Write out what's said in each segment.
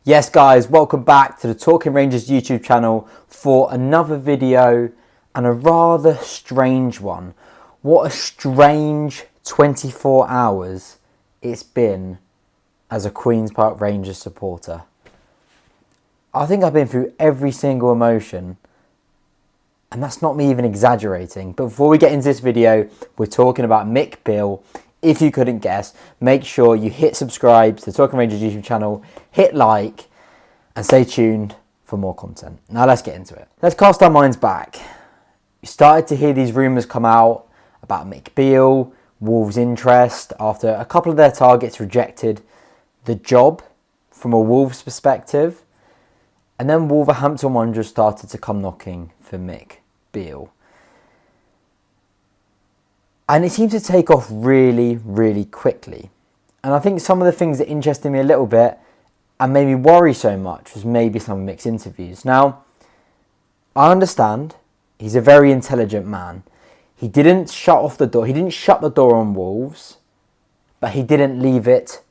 Yes guys, welcome back to the Talking Rangers YouTube channel for another video, and a rather strange one. What a strange 24 hours it's been as a Queen's Park Rangers supporter. I think I've been through every single emotion, and that's not me even exaggerating. But before we get into this video, we're talking about Mick Beale. If you couldn't guess, make sure you hit subscribe to the Talking Rangers YouTube channel, hit like, and stay tuned for more content. Now let's get into it. Let's cast our minds back. We started to hear these rumours come out about Mick Beale, Wolves' interest after a couple of their targets rejected the job from a Wolves perspective. And then Wolverhampton Wanders started to come knocking for Mick Beale. And it seemed to take off really, really quickly. And I think some of the things that interested me a little bit and made me worry so much was maybe some of Mick's interviews. Now, I understand he's a very intelligent man. He didn't shut off the door. He didn't shut the door on Wolves, but he didn't leave it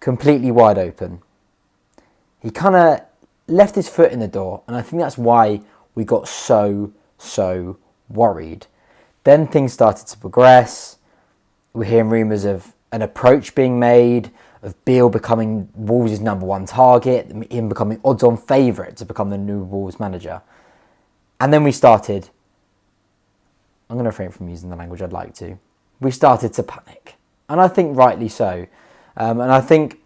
completely wide open. He kind of left his foot in the door, and I think that's why we got so worried. Then things started to progress. We're hearing rumours of an approach being made, of Beale becoming Wolves' #1 target, him becoming odds-on favourite to become the new Wolves manager. And then we started, I'm going to refrain from using the language I'd like to, we started to panic. And I think rightly so. And I think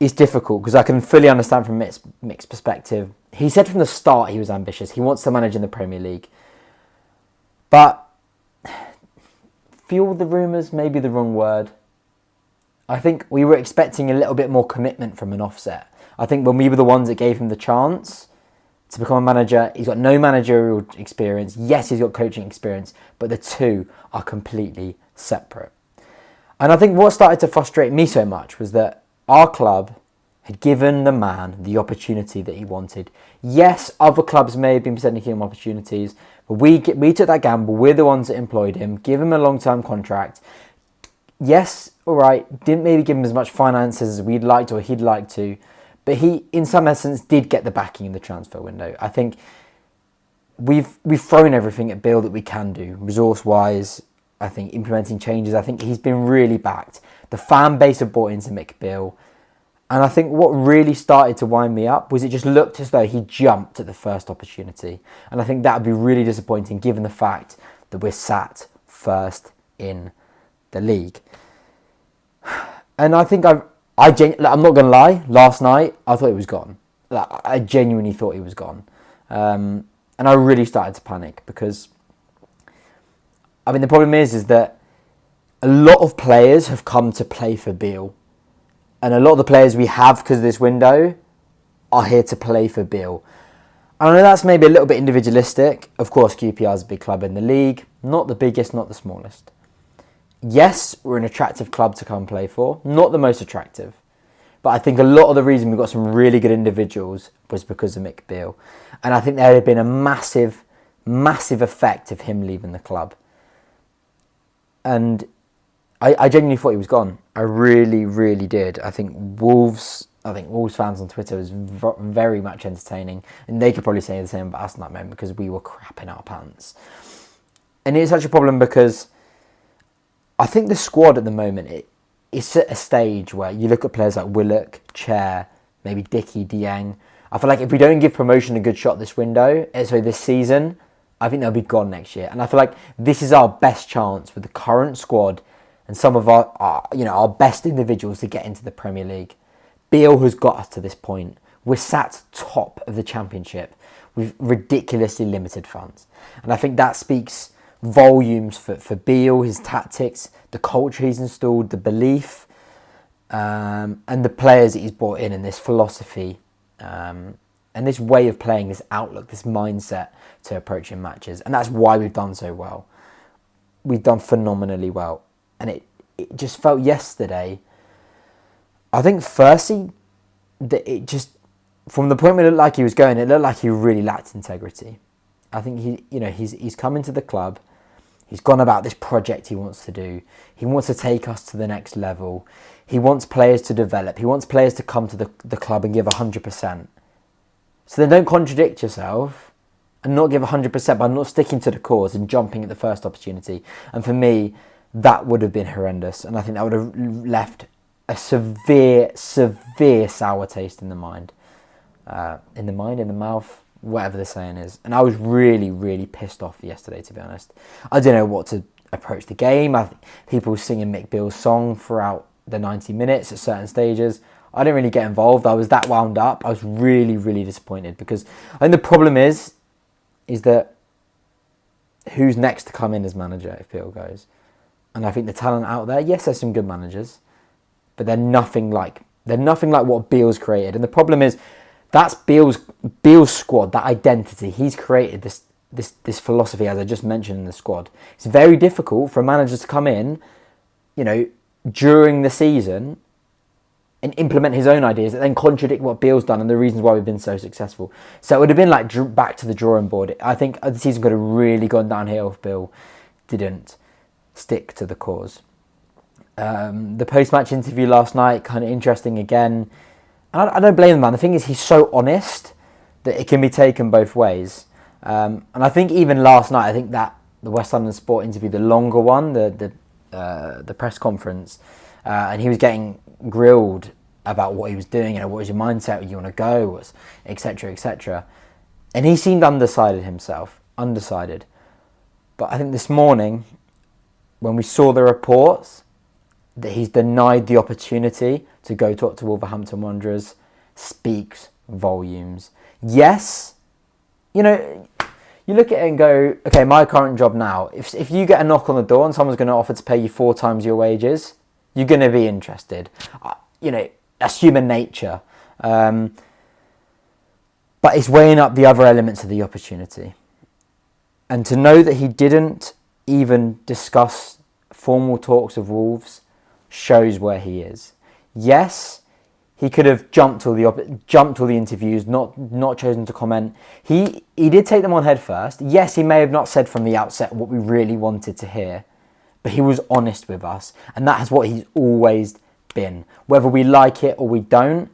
it's difficult because I can fully understand from Mick's perspective. He said from the start he was ambitious. He wants to manage in the Premier League. But fuel the rumours may be the wrong word. I think we were expecting a little bit more commitment from an offset. I think when we were the ones that gave him the chance to become a manager, he's got no managerial experience. Yes, he's got coaching experience, but the two are completely separate. And I think what started to frustrate me so much was that our club had given the man the opportunity that he wanted. Yes, other clubs may have been presenting him opportunities, but we took that gamble. We're the ones that employed him, give him a long-term contract. Yes, all right, didn't maybe give him as much finances as we'd liked or he'd like to, but he, in some essence, did get the backing in the transfer window. I think we've thrown everything at Beale that we can do, resource-wise. I think implementing changes. I think he's been really backed. The fan base have bought into Mick Beale. And I think what really started to wind me up was it just looked as though he jumped at the first opportunity. And I think that would be really disappointing given the fact that we're sat first in the league. And I think I'm not going to lie, last night I thought he was gone. I genuinely thought he was gone. And I really started to panic because, I mean, the problem is that a lot of players have come to play for Beale. And a lot of the players we have because of this window are here to play for Beale. I know that's maybe a little bit individualistic. Of course, QPR is a big club in the league. Not the biggest, not the smallest. Yes, we're an attractive club to come play for. Not the most attractive. But I think a lot of the reason we got some really good individuals was because of Mick Beale. And I think there had been a massive effect of him leaving the club. And I genuinely thought he was gone. I really did. I think Wolves fans on Twitter was very much entertaining, and they could probably say the same about us in that moment because we were crapping our pants. And it's such a problem because I think the squad at the moment it's at a stage where you look at players like Willock, Chair, maybe Dickey, Dieng. I feel like if we don't give promotion a good shot this season, I think they'll be gone next year. And I feel like this is our best chance with the current squad and some of our best individuals to get into the Premier League. Beale has got us to this point. We're sat top of the Championship with ridiculously limited funds. And I think that speaks volumes for Beale, his tactics, the culture he's installed, the belief, and the players that he's brought in this philosophy, and this way of playing, this outlook, this mindset to approaching matches. And that's why we've done so well. We've done phenomenally well. And it just felt yesterday, I think firstly, that it just, from the point where it looked like he was going, it looked like he really lacked integrity. I think he's come into the club, He's gone about this project he wants to do. He wants to take us to the next level. He wants players to develop. He wants players to come to the club and give 100%. So then don't contradict yourself and not give 100% by not sticking to the cause and jumping at the first opportunity. And for me, that would have been horrendous. And I think that would have left a severe sour taste in the mind. In the mouth, whatever the saying is. And I was really, really pissed off yesterday, to be honest. I didn't know what to approach the game. I think people were singing Mick Beale's song throughout the 90 minutes at certain stages. I didn't really get involved. I was that wound up. I was really, really disappointed because I think the problem is that who's next to come in as manager if Beale goes? And I think the talent out there, yes, there's some good managers, but they're nothing like what Beale's created. And the problem is that's Beale's squad, that identity. He's created this philosophy, as I just mentioned, in the squad. It's very difficult for a manager to come in, during the season and implement his own ideas that then contradict what Beale's done and the reasons why we've been so successful. So it would have been like back to the drawing board. I think the season could have really gone downhill if Beale didn't stick to the cause. The post-match interview last night, kind of interesting again. I don't blame the man. The thing is, he's so honest that it can be taken both ways. And I think even last night, I think that the West London Sport interview, the longer one, the press conference, and he was getting grilled about what he was doing, what was your mindset, where you want to go, etc., etc. And he seemed undecided himself, But I think this morning, when we saw the reports that he's denied the opportunity to go talk to Wolverhampton Wanderers, speaks volumes. Yes, you look at it and go, okay, my current job now, if you get a knock on the door and someone's going to offer to pay you 4 times your wages, you're going to be interested. That's human nature. But it's weighing up the other elements of the opportunity. And to know that he didn't even discuss formal talks of Wolves shows where he is. Yes, he could have jumped all the interviews, not chosen to comment. He did take them on head first. Yes, he may have not said from the outset what we really wanted to hear, but he was honest with us, and that is what he's always been. Whether we like it or we don't,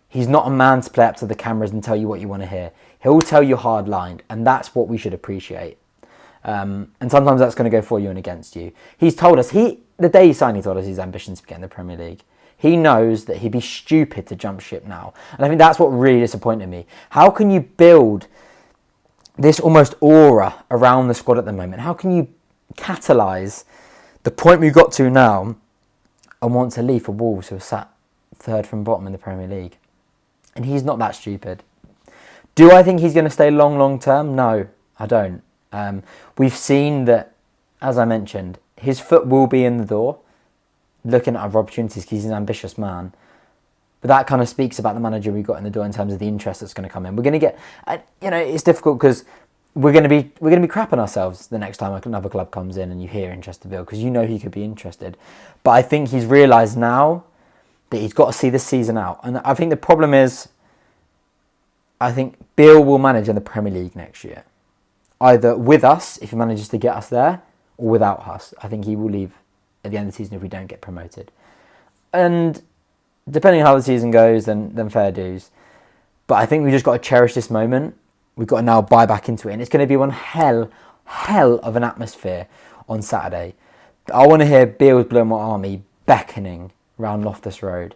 he's not a man to play up to the cameras and tell you what you want to hear. He'll tell you hard-lined, and that's what we should appreciate. And sometimes that's going to go for you and against you. He's told us, the day he signed, he told us his ambitions to get in the Premier League. He knows that he'd be stupid to jump ship now. And I think that's what really disappointed me. How can you build this almost aura around the squad at the moment? How can you catalyse the point we've got to now and want to leave for Wolves, who are sat third from bottom in the Premier League? And he's not that stupid. Do I think he's going to stay long term? No, I don't. We've seen that, as I mentioned, his foot will be in the door, looking at other opportunities because he's an ambitious man. But that kind of speaks about the manager we got in the door in terms of the interest that's going to come in. We're going to get, it's difficult because we're going to be crapping ourselves the next time another club comes in and you hear interested Beale, because he could be interested. But I think he's realised now that he's got to see this season out. And I think the problem is, I think Beale will manage in the Premier League next year. Either with us, if he manages to get us there, or without us. I think he will leave at the end of the season if we don't get promoted. And depending on how the season goes, then fair dues. But I think we've just got to cherish this moment. We've got to now buy back into it. And it's going to be one hell of an atmosphere on Saturday. I want to hear Beale's Blue and White Army beckoning around Loftus Road.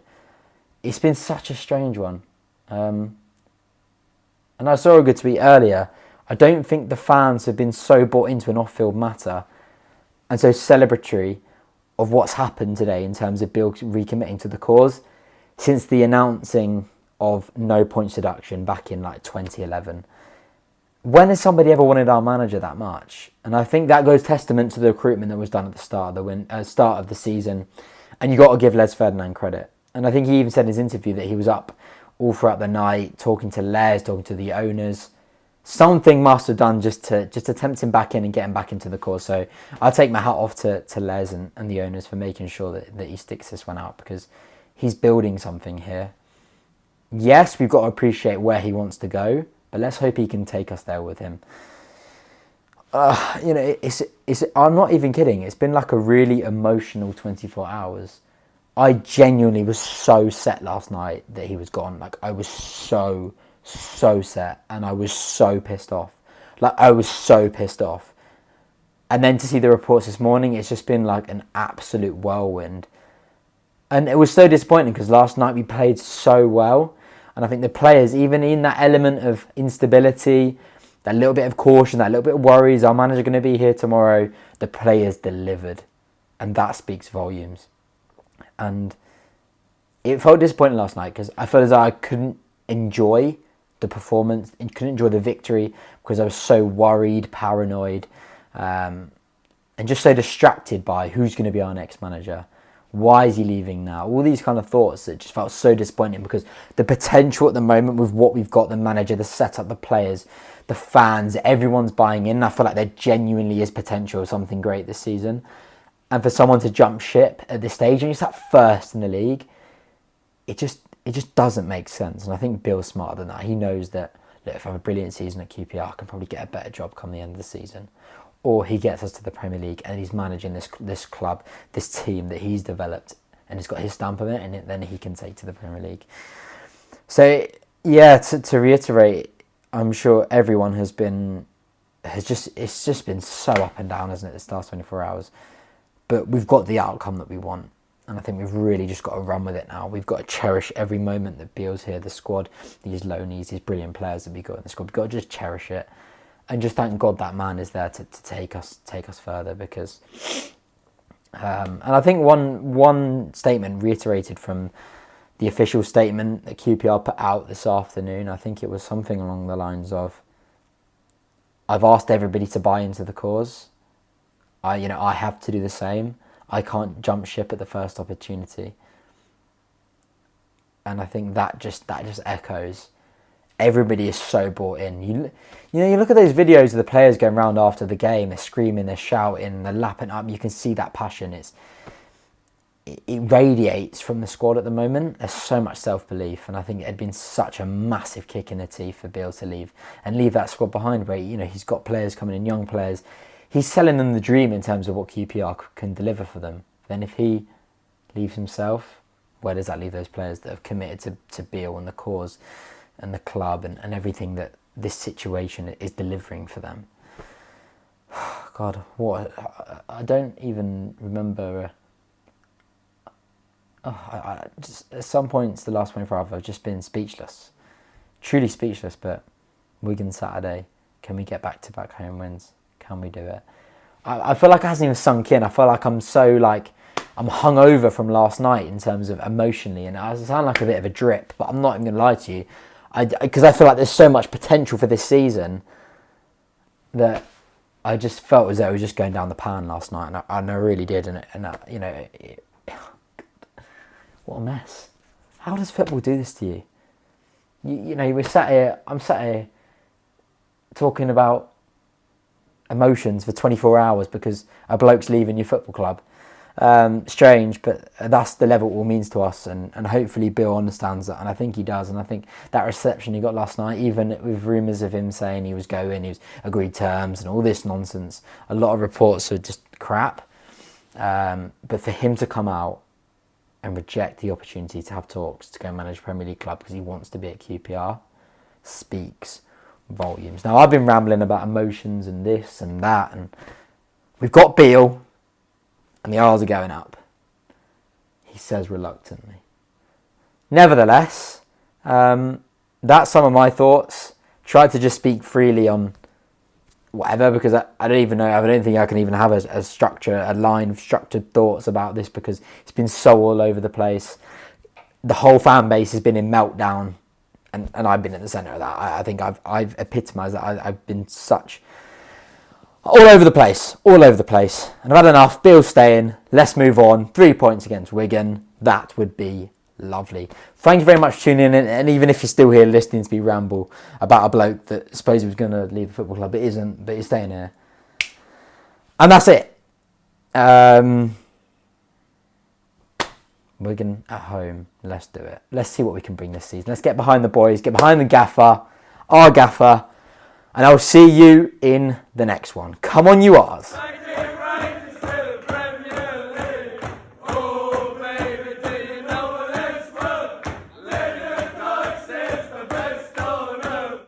It's been such a strange one. And I saw a good tweet earlier. I don't think the fans have been so bought into an off-field matter and so celebratory of what's happened today in terms of Beale recommitting to the cause since the announcing of no points deduction back in 2011. When has somebody ever wanted our manager that much? And I think that goes testament to the recruitment that was done at the start of the season. And you got to give Les Ferdinand credit. And I think he even said in his interview that he was up all throughout the night talking to Les, talking to the owners. Something must have done just to tempt him back in and get him back into the cause. So I'll take my hat off to Les and the owners for making sure that he sticks this one out, because he's building something here. Yes, we've got to appreciate where he wants to go, but let's hope he can take us there with him. It's. I'm not even kidding. It's been like a really emotional 24 hours. I genuinely was so set last night that he was gone. Like, I was so set, and I was so pissed off. And then to see the reports this morning, it's just been like an absolute whirlwind. And it was so disappointing because last night we played so well. And I think the players, even in that element of instability, that little bit of caution, that little bit of worries, our manager going to be here tomorrow, the players delivered. And that speaks volumes. And it felt disappointing last night because I felt as though I couldn't enjoy the performance, and couldn't enjoy the victory because I was so worried, paranoid, and just so distracted by who's going to be our next manager. Why is he leaving now? All these kind of thoughts that just felt so disappointing because the potential at the moment with what we've got, the manager, the setup, the players, the fans, everyone's buying in. I feel like there genuinely is potential of something great this season. And for someone to jump ship at this stage and you're sat first in the league, it just doesn't make sense. And I think Beale's smarter than that. He knows that, look, if I have a brilliant season at QPR, I can probably get a better job come the end of the season. Or he gets us to the Premier League and he's managing this club, this team that he's developed and has got his stamp on it, and then he can take to the Premier League. So, yeah, to reiterate, I'm sure everyone it's just been so up and down, hasn't it, the last 24 hours. But we've got the outcome that we want. And I think we've really just got to run with it now. We've got to cherish every moment that Beale's here, the squad, these loanies, these brilliant players that we've got in the squad. We've got to just cherish it. And just thank God that man is there to take us further, because and I think one statement reiterated from the official statement that QPR put out this afternoon. I think it was something along the lines of, I've asked everybody to buy into the cause. I have to do the same. I can't jump ship at the first opportunity. And I think that just echoes. Everybody is so bought in. You look at those videos of the players going around after the game. They're screaming, they're shouting, they're lapping up. You can see that passion. It radiates from the squad at the moment. There's so much self-belief, and I think it had been such a massive kick in the teeth for Beale to leave that squad behind. Where he's got players coming in, young players. He's selling them the dream in terms of what QPR can deliver for them. Then if he leaves himself, where does that leave those players that have committed to Beale and the cause and the club and everything that this situation is delivering for them? God, I don't even remember. Just at some points the last 24 hours I've just been speechless, truly speechless. But Wigan Saturday, can we get back-to-back home wins? Can we do it? I feel like it hasn't even sunk in. I feel like I'm hungover from last night in terms of emotionally, and I sound like a bit of a drip, but I'm not even going to lie to you. Because I feel like there's so much potential for this season that I just felt as though it was just going down the pan last night, and I really did. What a mess! How does football do this to you? We're sat here. I'm sat here talking about emotions for 24 hours because a bloke's leaving your football club. Strange, but that's the level it all means to us, and hopefully Beale understands that, and I think he does. And I think that reception he got last night, even with rumours of him saying he was agreed terms and all this nonsense, a lot of reports are just crap, but for him to come out and reject the opportunity to have talks to go manage a Premier League club because he wants to be at QPR speaks volumes. Now, I've been rambling about emotions and this and that, and we've got Beale, and the R's are going up, he says reluctantly. Nevertheless, that's some of my thoughts. Tried to just speak freely on whatever, because I don't even know, I don't think I can even have a line of structured thoughts about this, because it's been so all over the place. The whole fan base has been in meltdown, and I've been at the centre of that. I think I've epitomised that. I've been such all over the place, and I've had enough. Beale's staying. Let's move on. 3 points against Wigan. That would be lovely. Thank you very much for tuning in, and even if you're still here listening to me ramble about a bloke that supposedly was going to leave the football club, it isn't, but he's staying here. And that's it. Wigan at home. Let's do it. Let's see what we can bring this season. Let's get behind the boys, get behind the gaffer, our gaffer, And I'll see you in the next one. Come on, you R's.